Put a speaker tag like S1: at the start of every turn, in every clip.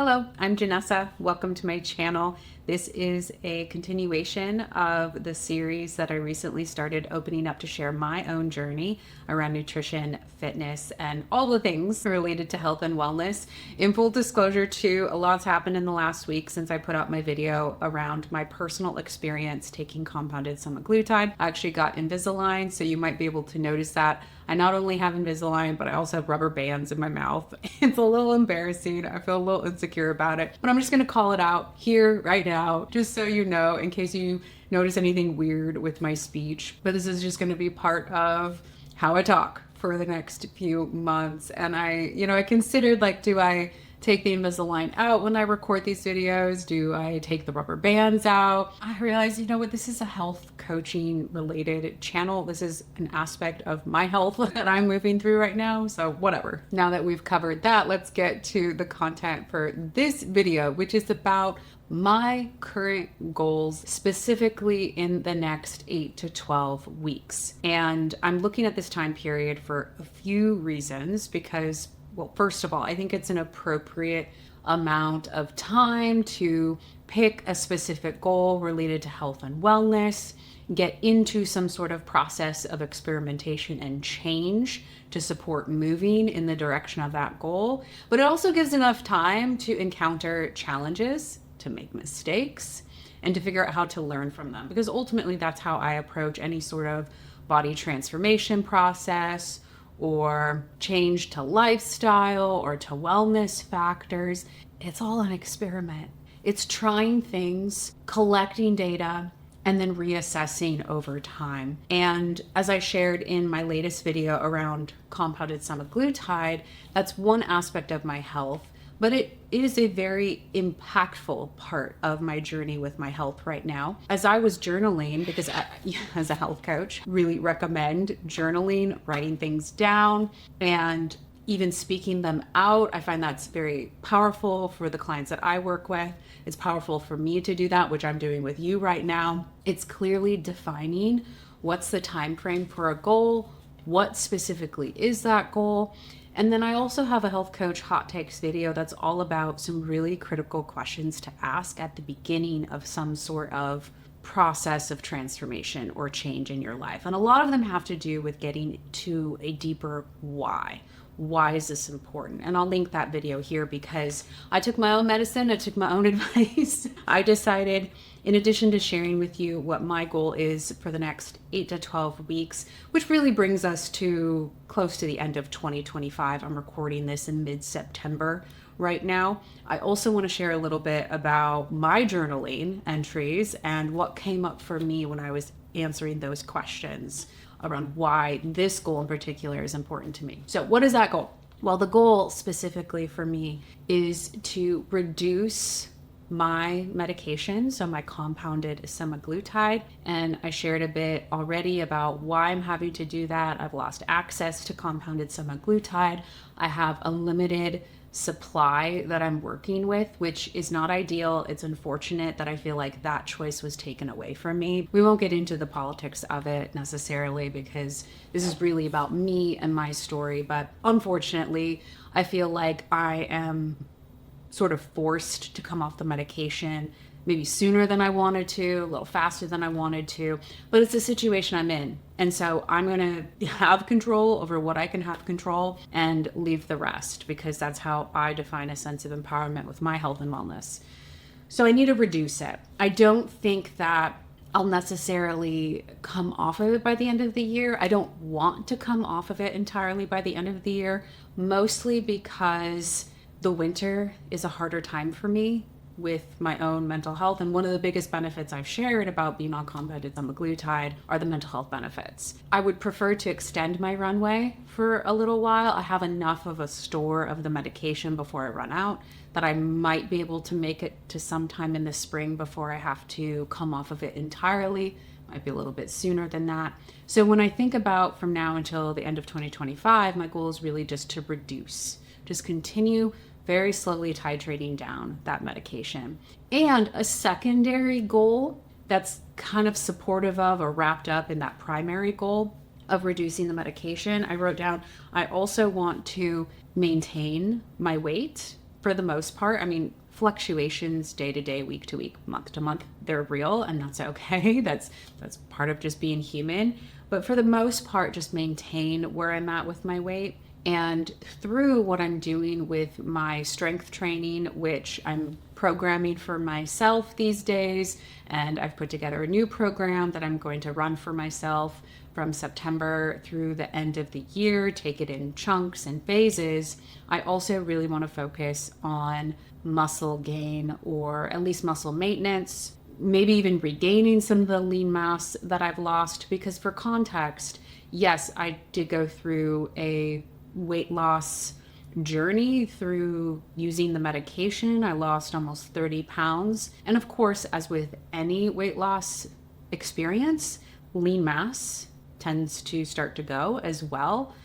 S1: Hello, I'm Janessa. Welcome to my channel. This is a continuation of the series that I recently started opening up to share my own journey around nutrition, fitness, and all the things related to health and wellness. In full disclosure too, a lot's happened in the last week since I put out my video around my personal experience taking compounded semaglutide. I actually got Invisalign, so you might be able to notice that. I not only have Invisalign, but I also have rubber bands in my mouth. It's a little embarrassing. I feel a little insecure about it, but I'm just gonna call it out here right now, just so you know, in case you notice anything weird with my speech. But this is just gonna be part of how I talk for the next few months. And I considered, like, do I take the Invisalign out when I record these videos? Do I take the rubber bands out? I realized, you know what, this is a health coaching related channel. This is an aspect of my health that I'm moving through right now. So whatever. Now that we've covered that, let's get to the content for this video, which is about my current goals, specifically in the next 8 to 12 weeks. And I'm looking at this time period for a few reasons because, well, first of all, I think it's an appropriate amount of time to pick a specific goal related to health and wellness, get into some sort of process of experimentation and change to support moving in the direction of that goal. But it also gives enough time to encounter challenges, to make mistakes, and to figure out how to learn from them. Because ultimately, that's how I approach any sort of body transformation process or change to lifestyle or to wellness factors. It's all an experiment. It's trying things, collecting data, and then reassessing over time. And as I shared in my latest video around compounded semaglutide, that's one aspect of my health, but it is a very impactful part of my journey with my health right now. As I was journaling, because I, as a health coach, really recommend journaling, writing things down, and even speaking them out. I find that's very powerful for the clients that I work with. It's powerful for me to do that, which I'm doing with you right now. It's clearly defining what's the time frame for a goal, what specifically is that goal. And then I also have a health coach hot takes video that's all about some really critical questions to ask at the beginning of some sort of process of transformation or change in your life. And a lot of them have to do with getting to a deeper why. Why is this important? And I'll link that video here because I took my own medicine, I took my own advice. I decided, in addition to sharing with you what my goal is for the next 8 to 12 weeks, which really brings us to close to the end of 2025. I'm recording this in mid-September right now. I also want to share a little bit about my journaling entries and what came up for me when I was answering those questions around why this goal in particular is important to me. So what is that goal? Well, the goal specifically for me is to reduce my medication, so my compounded semaglutide. And I shared a bit already about why I'm having to do that. I've lost access to compounded semaglutide. I have a limited supply that I'm working with, which is not ideal. It's unfortunate that I feel like that choice was taken away from me. We won't get into the politics of it necessarily because this is really about me and my story, but unfortunately, I feel like I am sort of forced to come off the medication maybe sooner than I wanted to, a little faster than I wanted to, but it's the situation I'm in. And so I'm gonna have control over what I can have control and leave the rest, because that's how I define a sense of empowerment with my health and wellness. So I need to reduce it. I don't think that I'll necessarily come off of it by the end of the year. I don't want to come off of it entirely by the end of the year, mostly because the winter is a harder time for me with my own mental health. And one of the biggest benefits I've shared about being on compounded semaglutide are the mental health benefits. I would prefer to extend my runway for a little while. I have enough of a store of the medication before I run out that I might be able to make it to sometime in the spring before I have to come off of it entirely. Might be a little bit sooner than that. So when I think about from now until the end of 2025, my goal is really just to reduce, just continue very slowly titrating down that medication. And a secondary goal that's kind of supportive of or wrapped up in that primary goal of reducing the medication, I wrote down, I also want to maintain my weight for the most part, I mean, fluctuations day to day, week to week, month to month, they're real, and that's okay. That's part of just being human. But for the most part, just maintain where I'm at with my weight. And through what I'm doing with my strength training, which I'm programming for myself these days, and I've put together a new program that I'm going to run for myself from September through the end of the year, take it in chunks and phases. I also really want to focus on muscle gain, or at least muscle maintenance, maybe even regaining some of the lean mass that I've lost. Because for context, yes, I did go through a weight loss journey through using the medication. I lost almost 30 pounds. And of course, as with any weight loss experience, lean mass tends to start to go as well.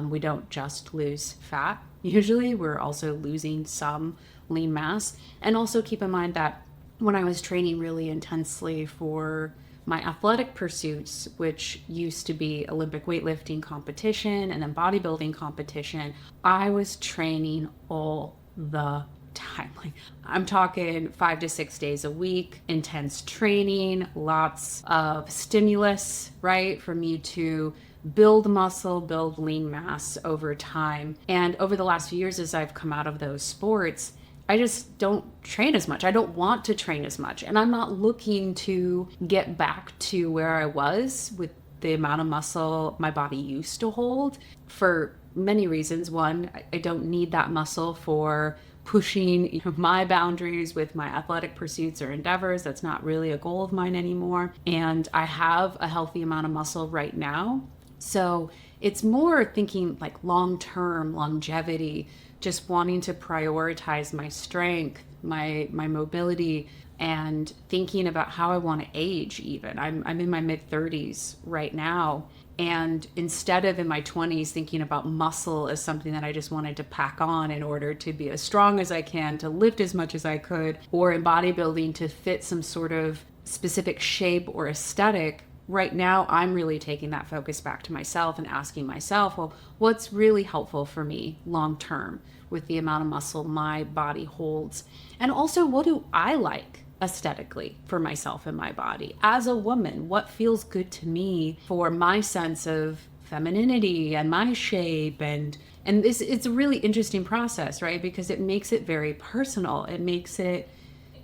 S1: We don't just lose fat. Usually we're also losing some lean mass. And also keep in mind that when I was training really intensely for my athletic pursuits, which used to be Olympic weightlifting competition and then bodybuilding competition, I was training all the time. Like, I'm talking 5 to 6 days a week, intense training, lots of stimulus, right? For me to build muscle, build lean mass over time. And over the last few years, as I've come out of those sports, I just don't train as much. I don't want to train as much. And I'm not looking to get back to where I was with the amount of muscle my body used to hold for many reasons. One, I don't need that muscle for pushing my boundaries with my athletic pursuits or endeavors. That's not really a goal of mine anymore. And I have a healthy amount of muscle right now. So it's more thinking like long-term longevity, just wanting to prioritize my strength, my mobility, and thinking about how I want to age even. I'm in my mid-30s right now. And instead of in my 20s thinking about muscle as something that I just wanted to pack on in order to be as strong as I can, to lift as much as I could, or in bodybuilding to fit some sort of specific shape or aesthetic, right now I'm really taking that focus back to myself and asking myself, well, what's really helpful for me long term with the amount of muscle my body holds? And also, what do I like aesthetically for myself and my body? As a woman, what feels good to me for my sense of femininity and my shape? And this, it's a really interesting process, right? Because it makes it very personal. It makes it,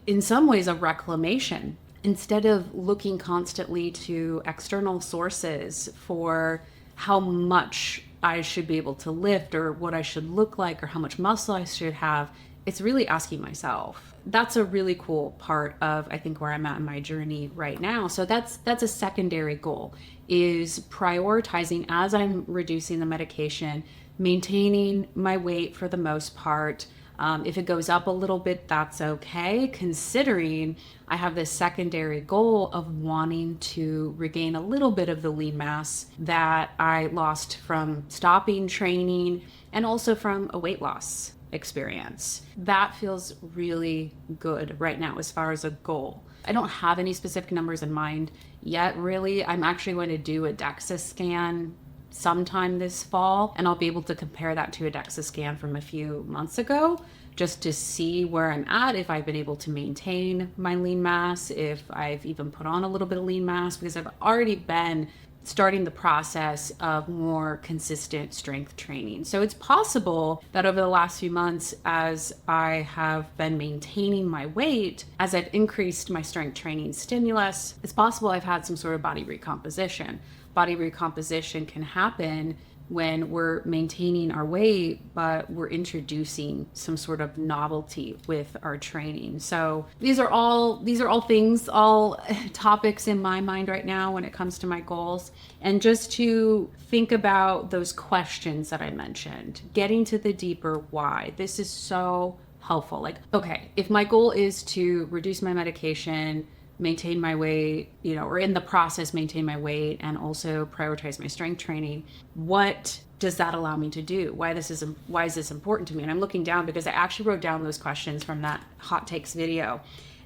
S1: in some ways, a reclamation. Instead of looking constantly to external sources for how much I should be able to lift or what I should look like or how much muscle I should have, it's really asking myself. That's a really cool part of, I think, where I'm at in my journey right now. So that's a secondary goal, is prioritizing as I'm reducing the medication, maintaining my weight for the most part. If it goes up a little bit, that's okay, considering I have this secondary goal of wanting to regain a little bit of the lean mass that I lost from stopping training and also from a weight loss experience. That feels really good right now as far as a goal. I don't have any specific numbers in mind yet, really. I'm actually going to do a DEXA scan sometime this fall, and I'll be able to compare that to a DEXA scan from a few months ago just to see where I'm at, if I've been able to maintain my lean mass, if I've even put on a little bit of lean mass, because I've already been starting the process of more consistent strength training. So it's possible that over the last few months, as I have been maintaining my weight, as I've increased my strength training stimulus, it's possible I've had some sort of body recomposition. Body recomposition can happen when we're maintaining our weight, but we're introducing some sort of novelty with our training. So these are all things, all topics in my mind right now when it comes to my goals. And just to think about those questions that I mentioned, getting to the deeper why. This is so helpful. Like, okay, if my goal is to reduce my medication, maintain my weight, or in the process maintain my weight and also prioritize my strength training, what does that allow me to do? Why is this important to me? And I'm looking down because I actually wrote down those questions from that hot takes video.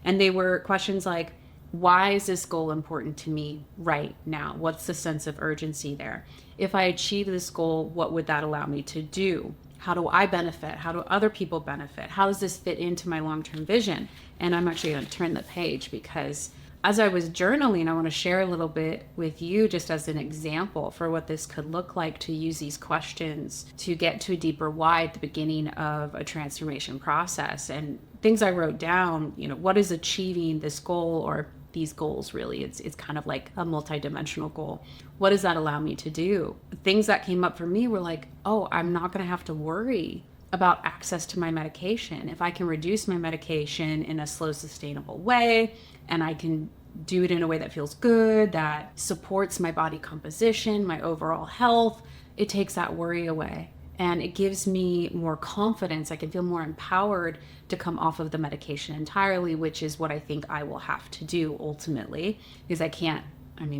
S1: And they were questions like, why is this goal important to me right now? What's the sense of urgency there? If I achieve this goal, what would that allow me to do? How do I benefit? How do other people benefit? How does this fit into my long-term vision? And I'm actually going to turn the page because as I was journaling, I want to share a little bit with you just as an example for what this could look like to use these questions to get to a deeper why at the beginning of a transformation process. And things I wrote down, what is achieving this goal or these goals really? It's kind of like a multidimensional goal. What does that allow me to do? Things that came up for me were like, oh, I'm not going to have to worry about access to my medication. If I can reduce my medication in a slow, sustainable way, and I can do it in a way that feels good, that supports my body composition, my overall health, it takes that worry away. And it gives me more confidence. I can feel more empowered to come off of the medication entirely, which is what I think I will have to do ultimately, because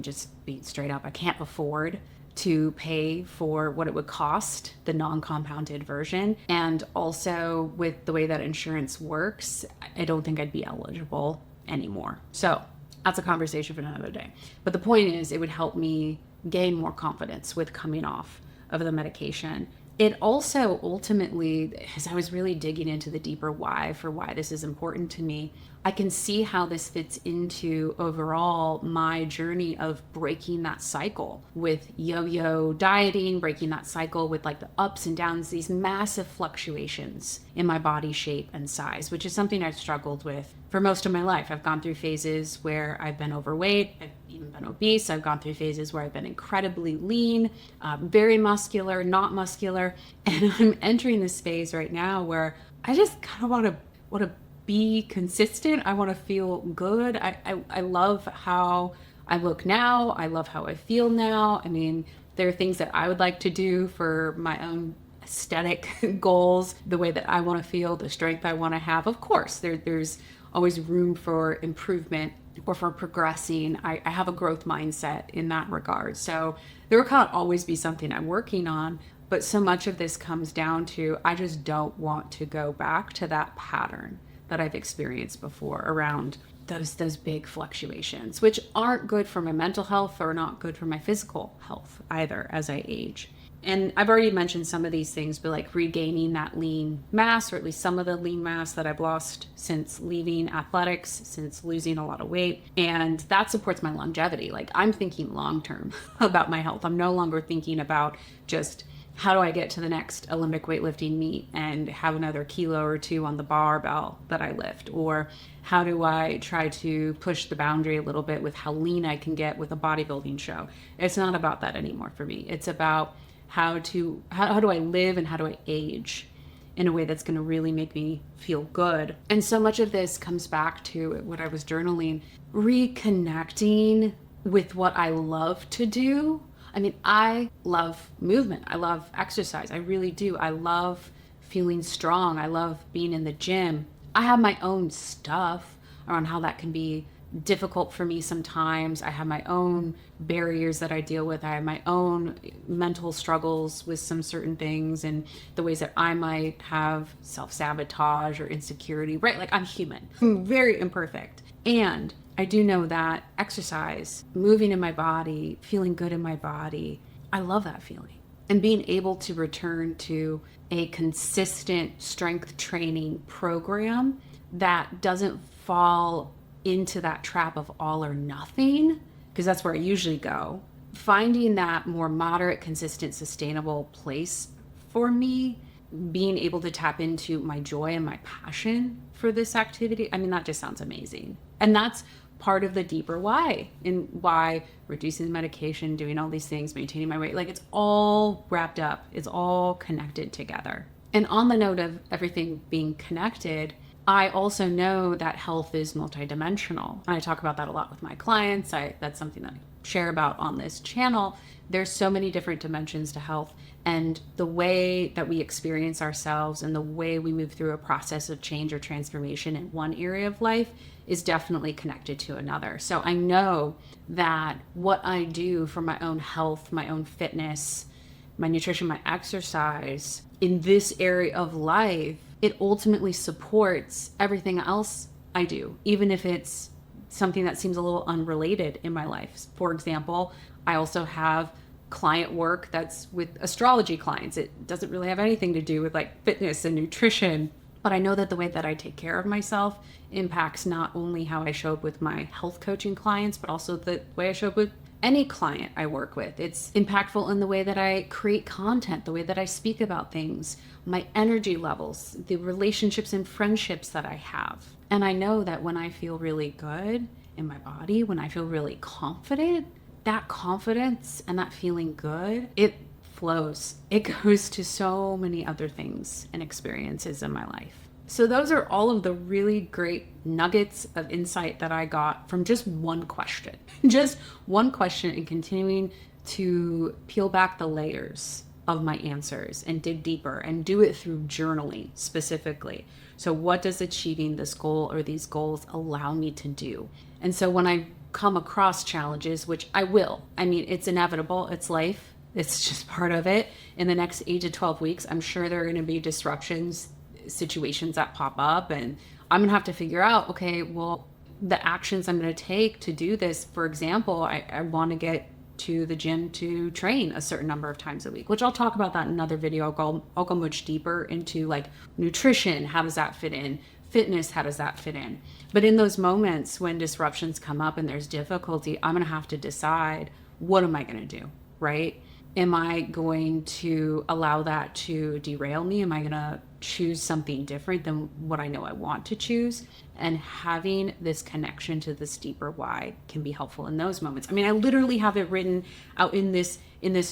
S1: just being straight up, I can't afford to pay for what it would cost, the non-compounded version. And also with the way that insurance works, I don't think I'd be eligible anymore. So that's a conversation for another day. But the point is, it would help me gain more confidence with coming off of the medication. It also ultimately, as I was really digging into the deeper why for why this is important to me, I can see how this fits into overall my journey of breaking that cycle with yo-yo dieting, breaking that cycle with like the ups and downs, these massive fluctuations in my body shape and size, which is something I've struggled with for most of my life. I've gone through phases where I've been overweight, I've even been obese. I've gone through phases where I've been incredibly lean, very muscular, not muscular. And I'm entering this phase right now where I just kind of want to be consistent. I want to feel good. I love how I look now. I love how I feel now. I mean, there are things that I would like to do for my own aesthetic goals, the way that I want to feel, the strength I want to have. Of course, there's always room for improvement or for progressing. I have a growth mindset in that regard. So there will kind of always be something I'm working on. But so much of this comes down to, I just don't want to go back to that pattern that I've experienced before around those big fluctuations, which aren't good for my mental health or not good for my physical health either as I age. And I've already mentioned some of these things, but like regaining that lean mass, or at least some of the lean mass that I've lost since leaving athletics, since losing a lot of weight. And that supports my longevity. Like I'm thinking long-term about my health. I'm no longer thinking about just how do I get to the next Olympic weightlifting meet and have another kilo or two on the barbell that I lift? Or how do I try to push the boundary a little bit with how lean I can get with a bodybuilding show? It's not about that anymore for me. It's about how do I live and how do I age in a way that's going to really make me feel good. And so much of this comes back to what I was journaling, reconnecting with what I love to do. I mean, I love movement. I love exercise. I really do. I love feeling strong. I love being in the gym. I have my own stuff around how that can be difficult for me sometimes. I have my own barriers that I deal with. I have my own mental struggles with some certain things and the ways that I might have self-sabotage or insecurity, right? Like I'm human. I'm very imperfect. And I do know that exercise, moving in my body, feeling good in my body, I love that feeling. And being able to return to a consistent strength training program that doesn't fall into that trap of all or nothing, because that's where I usually go. Finding that more moderate, consistent, sustainable place for me, being able to tap into my joy and my passion for this activity, I mean, that just sounds amazing. And that's part of the deeper why, in why reducing the medication, doing all these things, maintaining my weight, like it's all wrapped up. It's all connected together. And on the note of everything being connected, I also know that health is multidimensional. And I talk about that a lot with my clients. That's something that I share about on this channel. There's so many different dimensions to health, and the way that we experience ourselves and the way we move through a process of change or transformation in one area of life is definitely connected to another. So I know that what I do for my own health, my own fitness, my nutrition, my exercise in this area of life, it ultimately supports everything else I do, even if it's something that seems a little unrelated in my life. For example, I also have client work that's with astrology clients. It doesn't really have anything to do with like fitness and nutrition. But I know that the way that I take care of myself impacts not only how I show up with my health coaching clients, but also the way I show up with any client I work with. It's impactful in the way that I create content, the way that I speak about things, my energy levels, the relationships and friendships that I have. And I know that when I feel really good in my body, when I feel really confident, that confidence and that feeling good, it flows. It goes to so many other things and experiences in my life. So those are all of the really great nuggets of insight that I got from just one question. Just one question, and continuing to peel back the layers of my answers and dig deeper and do it through journaling specifically. So what does achieving this goal or these goals allow me to do? And so when I come across challenges, which I will, I mean, it's inevitable, it's life. It's just part of it. In the next 8 to 12 weeks, I'm sure there are going to be disruptions, situations that pop up, and I'm going to have to figure out, okay, well, the actions I'm going to take to do this. For example, I want to get to the gym to train a certain number of times a week, which I'll talk about that in another video. I'll go much deeper into like nutrition. How does that fit in? Fitness, how does that fit in? But in those moments when disruptions come up and there's difficulty, I'm going to have to decide, what am I going to do, right? Am I going to allow that to derail me? Am I going to choose something different than what I know I want to choose? And having this connection to this deeper why can be helpful in those moments. I mean, I literally have it written out in this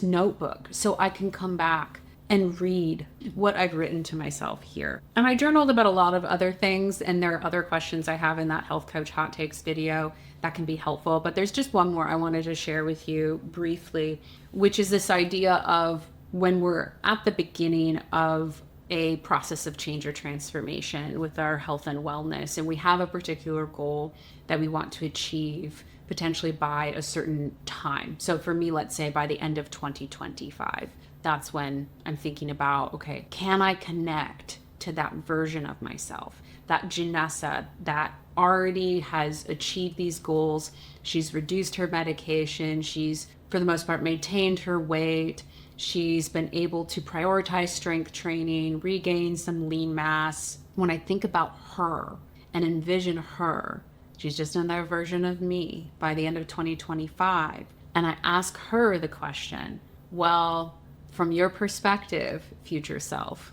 S1: notebook so I can come back and read what I've written to myself here. And I journaled about a lot of other things, and there are other questions I have in that Health Coach Hot Takes video that can be helpful. But there's just one more I wanted to share with you briefly, which is this idea of when we're at the beginning of a process of change or transformation with our health and wellness, and we have a particular goal that we want to achieve potentially by a certain time. So for me, let's say by the end of 2025, that's when I'm thinking about, okay, can I connect to that version of myself, that Janessa that already has achieved these goals? She's reduced her medication. She's, for the most part, maintained her weight. She's been able to prioritize strength training, regain some lean mass. When I think about her and envision her, she's just another version of me by the end of 2025. And I ask her the question, well, from your perspective, future self,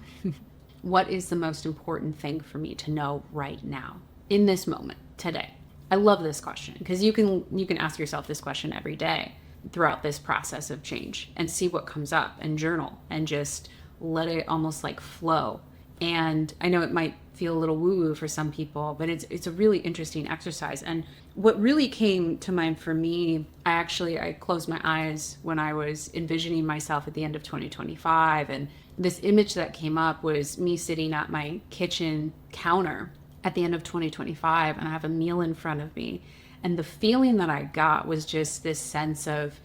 S1: what is the most important thing for me to know right now, in this moment, today? I love this question because you can ask yourself this question every day throughout this process of change and see what comes up and journal and just let it almost like flow. And I know it might feel a little woo-woo for some people, but it's a really interesting exercise. And what really came to mind for me, I closed my eyes when I was envisioning myself at the end of 2025. And this image that came up was me sitting at my kitchen counter at the end of 2025, and I have a meal in front of me. And the feeling that I got was just this sense of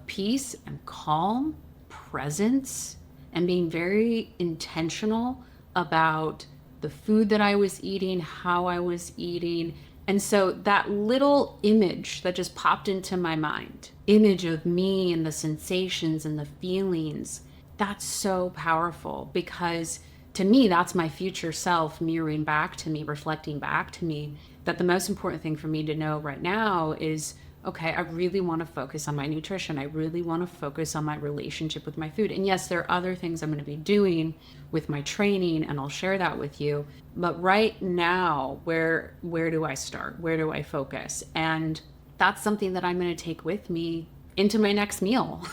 S1: peace and calm, presence, and being very intentional about the food that I was eating, how I was eating. And so that little image that just popped into my mind, image of me and the sensations and the feelings, that's so powerful because to me, that's my future self mirroring back to me, reflecting back to me that the most important thing for me to know right now is, okay, I really want to focus on my nutrition. I really want to focus on my relationship with my food. And yes, there are other things I'm going to be doing with my training, and I'll share that with you. But right now, where do I start? Where do I focus? And that's something that I'm going to take with me into my next meal.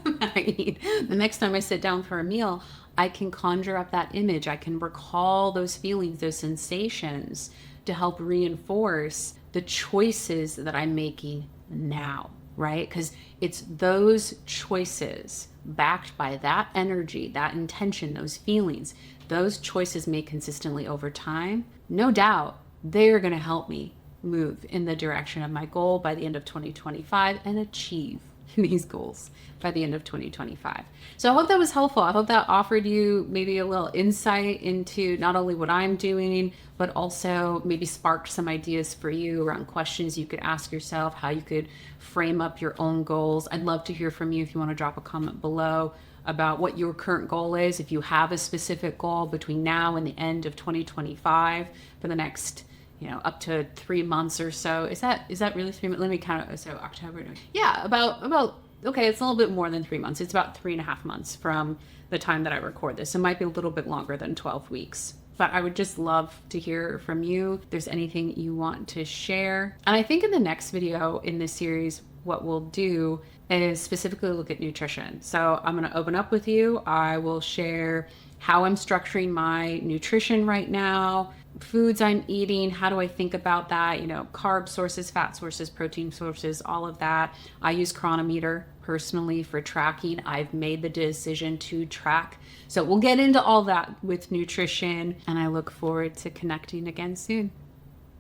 S1: The next time I sit down for a meal, I can conjure up that image. I can recall those feelings, those sensations to help reinforce the choices that I'm making now, right? Because it's those choices backed by that energy, that intention, those feelings, those choices made consistently over time, no doubt they're going to help me move in the direction of my goal by the end of 2025 and achieve these goals by the end of 2025. So I hope that was helpful. I hope that offered you maybe a little insight into not only what I'm doing, but also maybe sparked some ideas for you around questions you could ask yourself, how you could frame up your own goals. I'd love to hear from you if you want to drop a comment below about what your current goal is. If you have a specific goal between now and the end of 2025 for the next, up to 3 months or so. Is that really 3 months? Let me count it. So October. Yeah, about, okay, it's a little bit more than 3 months. It's about 3.5 months from the time that I record this. It might be a little bit longer than 12 weeks. But I would just love to hear from you. If there's anything you want to share. And I think in the next video in this series, what we'll do is specifically look at nutrition. So I'm going to open up with you. I will share how I'm structuring my nutrition right now, foods I'm eating, how do I think about that, carb sources, fat sources, protein sources, all of that. I use Chronometer personally for tracking. I've made the decision to track. So we'll get into all that with nutrition, and I look forward to connecting again soon.